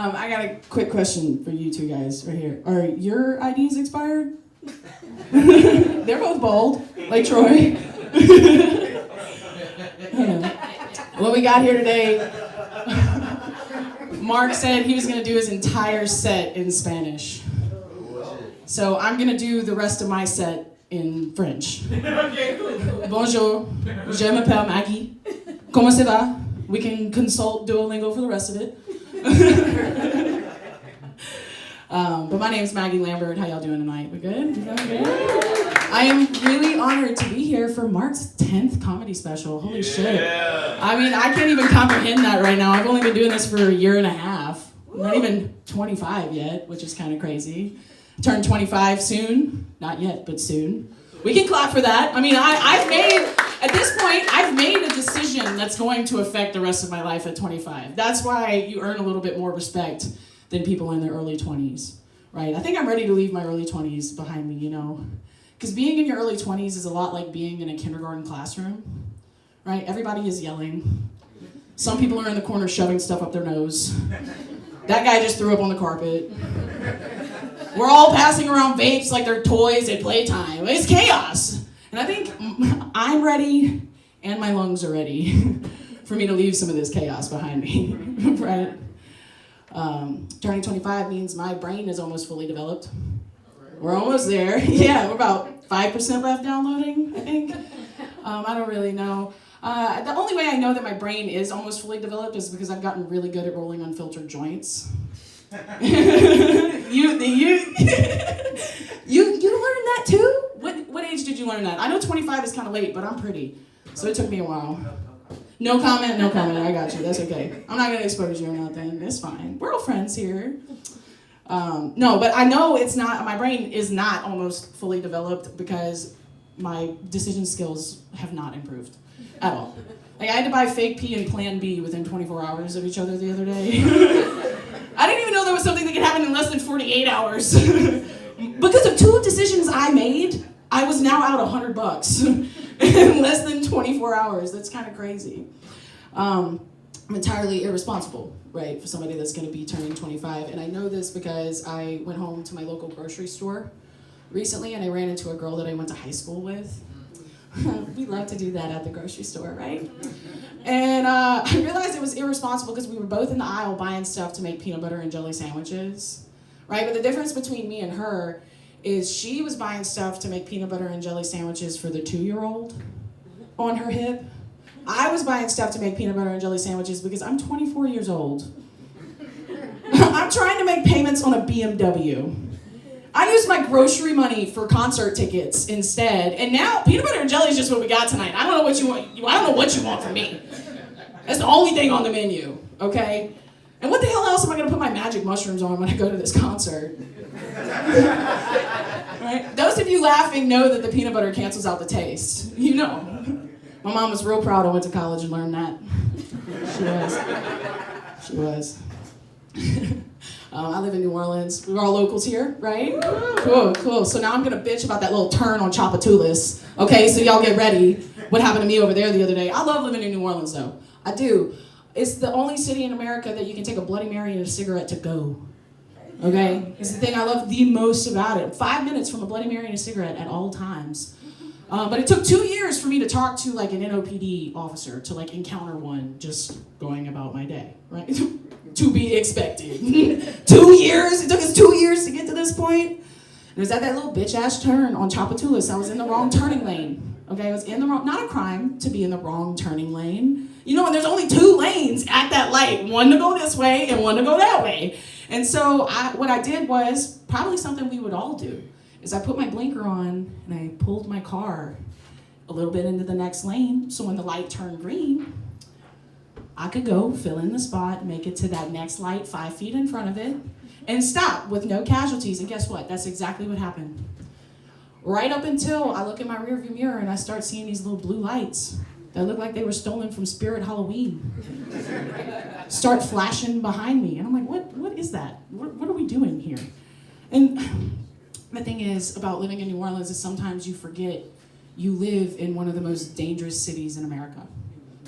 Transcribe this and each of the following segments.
I got a quick question for you two guys right here. Are your IDs expired? They're both bold, like Troy. What we got here today, Mark said he was going to do his entire set in Spanish. So I'm going to do the rest of my set in French. Bonjour, je m'appelle Maggie. Comment ça va? We can consult Duolingo for the rest of it. But my name's Maggie Lambert. How y'all doing tonight? We good? You doing good? I am really honored to be here for Mark's 10th comedy special. Holy shit. I mean, I can't even comprehend that right now. I've only been doing this for a year and a half. I'm not even 25 yet, which is kind of crazy. Turn 25 soon. Not yet, but soon. We can clap for that. I mean, I've made a decision that's going to affect the rest of my life at 25. That's why you earn a little bit more respect than people in their early 20s, right? I think I'm ready to leave my early 20s behind me, you know? Because being in your early 20s is a lot like being in a kindergarten classroom, right? Everybody is yelling. Some people are in the corner shoving stuff up their nose. That guy just threw up on the carpet. We're all passing around vapes like they're toys at playtime. It's chaos. And I think I'm ready and my lungs are ready for me to leave some of this chaos behind me, right? Turning 25 means my brain is almost fully developed. We're almost there. Yeah, we're about 5% left downloading, I think. I don't really know. The only way I know that my brain is almost fully developed is because I've gotten really good at rolling unfiltered joints. You learned that too? What age did you learn that? I know 25 is kind of late, but I'm pretty, so it took me a while. No comment. I got you. That's okay. I'm not gonna expose you or nothing. It's fine. We're all friends here. No, but I know it's not. My brain is not almost fully developed because my decision skills have not improved at all. Like I had to buy fake P and Plan B within 24 hours of each other the other day. I didn't even know there was something that could happen in less than 48 hours. Because of two decisions I made, I was now out $100 in less than 24 hours. That's kind of crazy. I'm entirely irresponsible, right, for somebody that's going to be turning 25. And I know this because I went home to my local grocery store recently and I ran into a girl that I went to high school with. We love to do that at the grocery store, right? And I realized it was irresponsible because we were both in the aisle buying stuff to make peanut butter and jelly sandwiches, right? But the difference between me and her is she was buying stuff to make peanut butter and jelly sandwiches for the 2-year-old on her hip. I was buying stuff to make peanut butter and jelly sandwiches because I'm 24 years old. I'm trying to make payments on a BMW. I used my grocery money for concert tickets instead, and now peanut butter and jelly is just what we got tonight. I don't know what you want. I don't know what you want from me. That's the only thing on the menu, okay? And what the hell else am I gonna put my magic mushrooms on when I go to this concert? Right? Those of you laughing know that the peanut butter cancels out the taste. You know. My mom was real proud I went to college and learned that. She was. I live in New Orleans. We're all locals here, right? Cool. So now I'm gonna bitch about that little turn on Chapatulas. Okay, so y'all get ready. What happened to me over there the other day? I love living in New Orleans though. I do. It's the only city in America that you can take a Bloody Mary and a cigarette to go. Okay? It's the thing I love the most about it. 5 minutes from a Bloody Mary and a cigarette at all times. But it took 2 years for me to talk to like an NOPD officer, to like encounter one just going about my day, right? To be expected. 2 years? It took us 2 years to get to this point. And it was at that little bitch-ass turn on Chapatulas. I was in the wrong turning lane. Okay, I was in the wrong, not a crime to be in the wrong turning lane. You know, and there's only 2 lanes at that light, one to go this way and one to go that way. And so what I did was probably something we would all do, is I put my blinker on and I pulled my car a little bit into the next lane, so when the light turned green, I could go fill in the spot, make it to that next light 5 feet in front of it, and stop with no casualties. And guess what? That's exactly what happened. Right up until I look in my rearview mirror and I start seeing these little blue lights that look like they were stolen from Spirit Halloween start flashing behind me. And I'm like, what is that? What are we doing here? And the thing is about living in New Orleans is sometimes you forget you live in one of the most dangerous cities in America.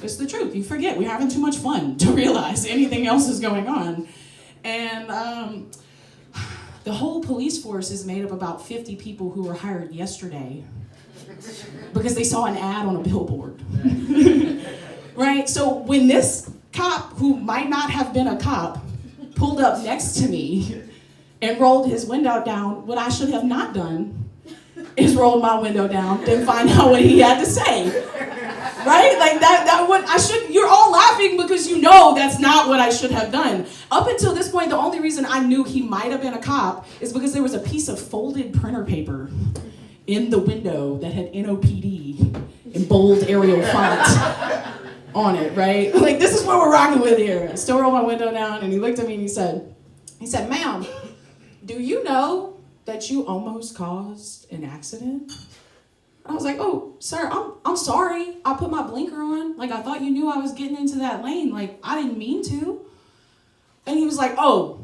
It's the truth. You forget. We're having too much fun to realize anything else is going on. And the whole police force is made up of about 50 people who were hired yesterday because they saw an ad on a billboard. Right? So when this cop, who might not have been a cop, pulled up next to me and rolled his window down, what I should have not done is roll my window down and find out what he had to say. Right? Like that what I should, you're all laughing because you know that's not what I should have done. Up until this point, the only reason I knew he might have been a cop is because there was a piece of folded printer paper in the window that had NOPD in bold Arial font on it, right? Like, this is what we're rocking with here. I still rolled my window down, and he looked at me and he said, ma'am, do you know that you almost caused an accident? I was like, oh, sir, I'm sorry. I put my blinker on. Like, I thought you knew I was getting into that lane. Like, I didn't mean to. And he was like, oh,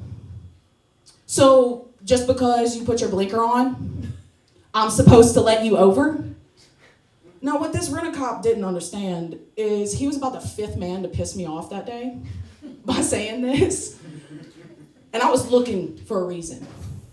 so just because you put your blinker on, I'm supposed to let you over? Now, what this rent-a-cop didn't understand is he was about the fifth man to piss me off that day by saying this. And I was looking for a reason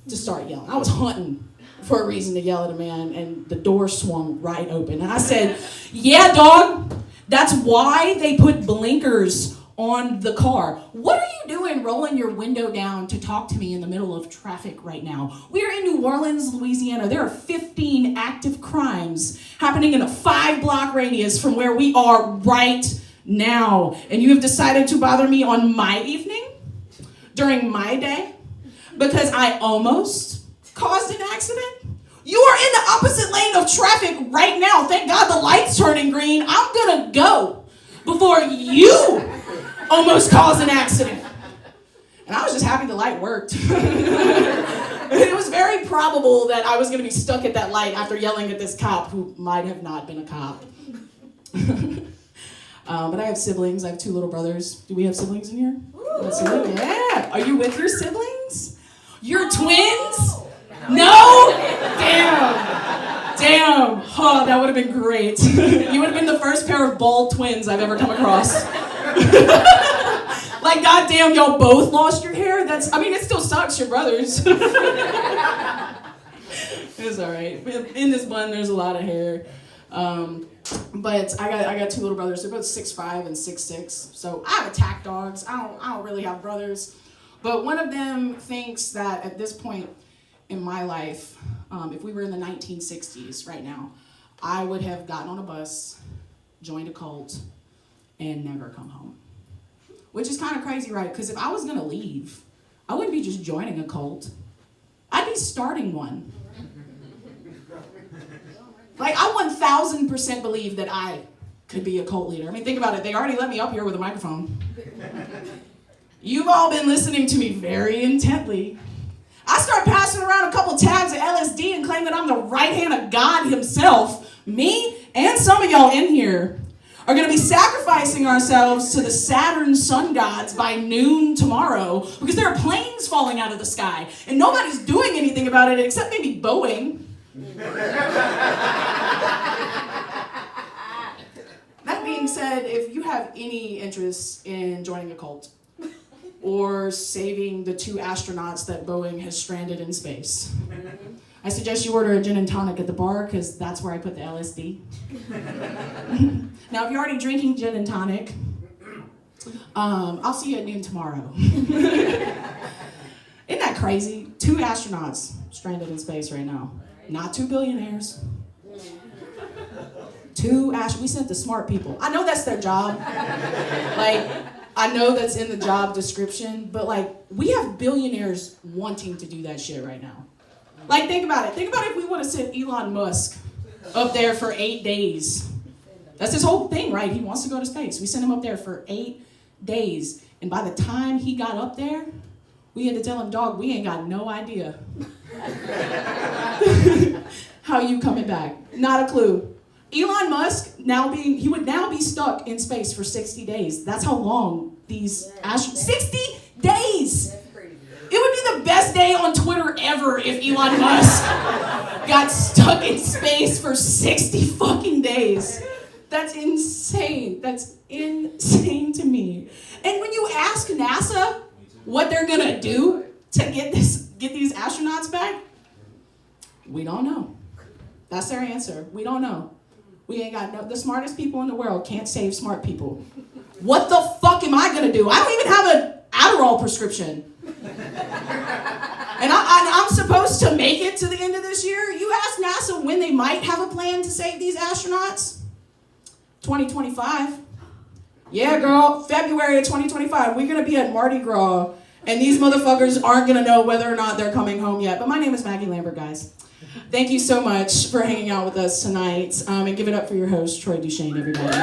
to start yelling. I was hunting for a reason to yell at a man, and the door swung right open. And I said, yeah, dog, that's why they put blinkers on the car. What are you doing rolling your window down to talk to me in the middle of traffic right now? We are in New Orleans, Louisiana. There are 15 active crimes happening in a 5-block radius from where we are right now. And you have decided to bother me on my evening, during my day, because I almost caused an accident? You are in the opposite lane of traffic right now. Thank God the light's turning green. I'm gonna go before you almost caused an accident. And I was just happy the light worked. It was very probable that I was gonna be stuck at that light after yelling at this cop who might have not been a cop. But I have siblings. I have 2 little brothers. Do we have siblings in here? Yeah. Are you with your siblings? You're twins? No? Damn. Oh, that would have been great. You would have been the first pair of bald twins I've ever come across. Like, goddamn, y'all both lost your hair? It still sucks, you're brothers. It's all right. In this bun, there's a lot of hair. But I got 2 little brothers. They're both 6'5" and 6'6". So I have attack dogs. I don't really have brothers. But one of them thinks that at this point in my life, if we were in the 1960s right now, I would have gotten on a bus, joined a cult, and never come home. Which is kind of crazy, right? Because if I was going to leave, I wouldn't be just joining a cult. I'd be starting one. Like, I 1,000% believe that I could be a cult leader. I mean, think about it. They already let me up here with a microphone. You've all been listening to me very intently. I start passing around a couple tabs of LSD and claim that I'm the right hand of God himself. Me and some of y'all in here are going to be sacrificing ourselves to the Saturn sun gods by noon tomorrow because there are planes falling out of the sky and nobody's doing anything about it except maybe Boeing. That being said, if you have any interest in joining a cult or saving the 2 astronauts that Boeing has stranded in space, I suggest you order a gin and tonic at the bar because that's where I put the LSD. Now, if you're already drinking gin and tonic, I'll see you at noon tomorrow. Isn't that crazy? 2 astronauts stranded in space right now. Not 2 billionaires. 2 we sent the smart people. I know that's their job. Like, I know that's in the job description, but like, we have billionaires wanting to do that shit right now. Like, think about it. Think about if we would have sent Elon Musk up there for 8 days. That's his whole thing, right? He wants to go to space. We sent him up there for 8 days. And by the time he got up there, we had to tell him, dog, we ain't got no idea how you coming back. Not a clue. Elon Musk he would now be stuck in space for 60 days. That's how long these 60 days! It would be the best day on Twitter ever if Elon Musk got stuck in space for 60 fucking days. That's insane. That's insane to me. And when you ask NASA What they're gonna do to get these astronauts back? We don't know. That's their answer. We don't know. We ain't got the smartest people in the world can't save smart people. What the fuck am I gonna do? I don't even have an Adderall prescription. And I'm supposed to make it to the end of this year? You ask NASA when they might have a plan to save these astronauts? 2025. Yeah, girl, February of 2025. We're going to be at Mardi Gras, and these motherfuckers aren't going to know whether or not they're coming home yet. But my name is Maggie Lambert, guys. Thank you so much for hanging out with us tonight. And give it up for your host, Troy Duchesne, everybody.